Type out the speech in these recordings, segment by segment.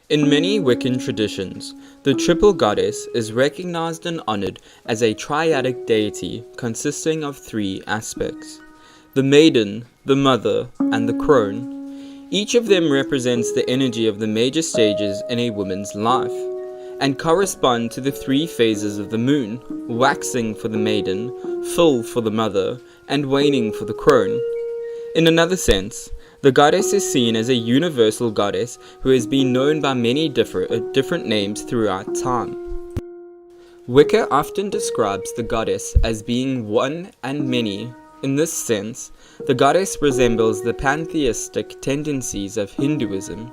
In many Wiccan traditions, the triple goddess is recognized and honored as a triadic deity consisting of three aspects: the maiden, the mother, and the crone. Each of them represents the energy of the major stages in a woman's life, and correspond to the three phases of the moon: waxing for the maiden, full for the mother, and waning for the crone. In another sense, the goddess is seen as a universal goddess who has been known by many different names throughout time. Wicca often describes the goddess as being one and many. In this sense, the goddess resembles the pantheistic tendencies of Hinduism.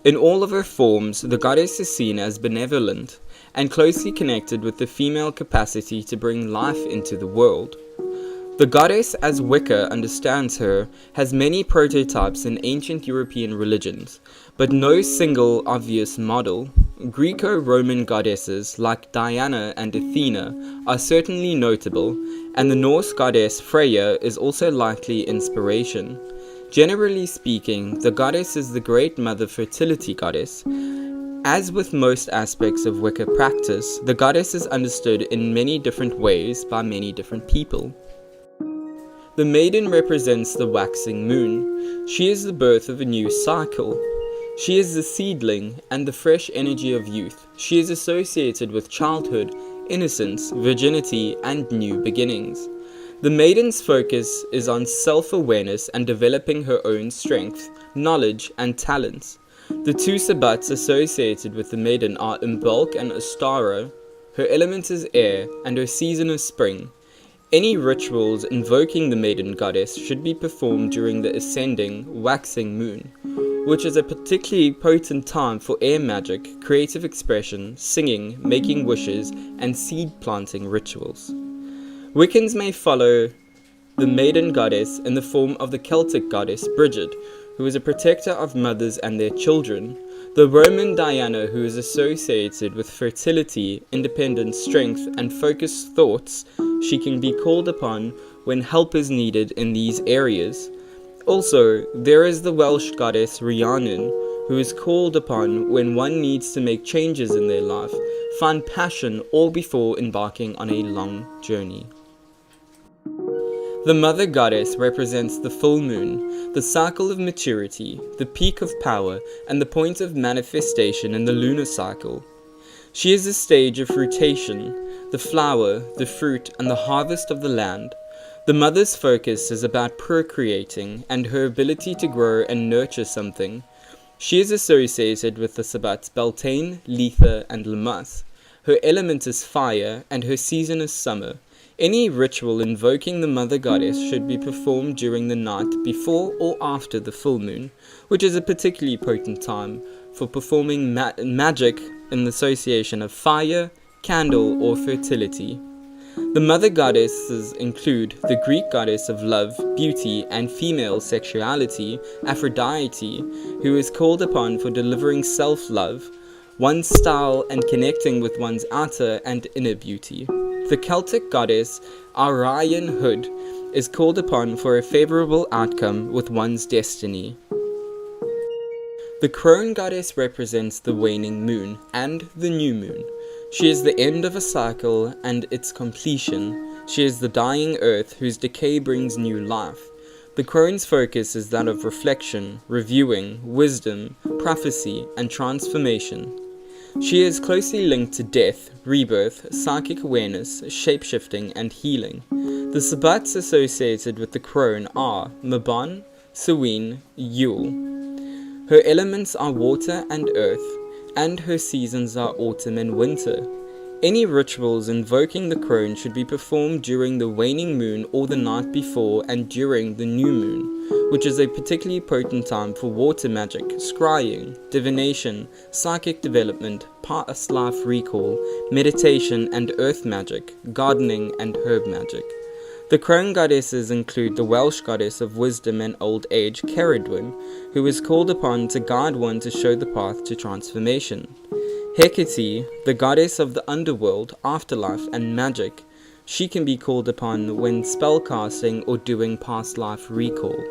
In all of her forms, the goddess is seen as benevolent and closely connected with the female capacity to bring life into the world. The goddess, as Wicca understands her, has many prototypes in ancient European religions, but no single obvious model. Greco-Roman goddesses like Diana and Athena are certainly notable, and the Norse goddess Freyja is also likely inspiration. Generally speaking, the goddess is the great mother fertility goddess. As with most aspects of Wicca practice, the goddess is understood in many different ways by many different people. The maiden represents the waxing moon. She is the birth of a new cycle. She is the seedling and the fresh energy of youth. She is associated with childhood, innocence, virginity, and new beginnings. The maiden's focus is on self-awareness and developing her own strength, knowledge, and talents. The two sabbats associated with the maiden are Imbolc and Ostara. Her element is air, and her season is spring. Any rituals invoking the maiden goddess should be performed during the ascending, waxing moon, which is a particularly potent time for air magic, creative expression, singing, making wishes, and seed planting rituals. Wiccans may follow the maiden goddess in the form of the Celtic goddess Bridget, who is a protector of mothers and their children, the Roman Diana, who is associated with fertility, independent strength, and focused thoughts. She can be called upon when help is needed in these areas. Also, there is the Welsh goddess Rhiannon, who is called upon when one needs to make changes in their life, find passion, or before embarking on a long journey. The mother goddess represents the full moon, the cycle of maturity, the peak of power, and the point of manifestation in the lunar cycle. She is the stage of fruitation, the flower, the fruit, and the harvest of the land. The mother's focus is about procreating and her ability to grow and nurture something. She is associated with the sabbats Beltane, Letha, and Lammas. Her element is fire, and her season is summer. Any ritual invoking the mother goddess should be performed during the night before or after the full moon, which is a particularly potent time for performing magic in the association of fire, candle, or fertility. The mother goddesses include the Greek goddess of love, beauty, and female sexuality, Aphrodite, who is called upon for delivering self-love, one's style, and connecting with one's outer and inner beauty. The Celtic goddess Arian Hood is called upon for a favorable outcome with one's destiny. The crone goddess represents the waning moon and the new moon. She is the end of a cycle and its completion. She is the dying earth whose decay brings new life. The crone's focus is that of reflection, reviewing, wisdom, prophecy, and transformation. She is closely linked to death, rebirth, psychic awareness, shapeshifting, and healing. The sabbats associated with the crone are Mabon, Samhain, Yule. Her elements are water and earth, and her seasons are autumn and winter. Any rituals invoking the crone should be performed during the waning moon or the night before and during the new moon, which is a particularly potent time for water magic, scrying, divination, psychic development, past life recall, meditation, and earth magic, gardening, and herb magic. The crone goddesses include the Welsh goddess of wisdom and old age, Ceridwen, who is called upon to guide one to show the path to transformation. Hecate, the goddess of the underworld, afterlife, and magic. She can be called upon when spellcasting or doing past life recall.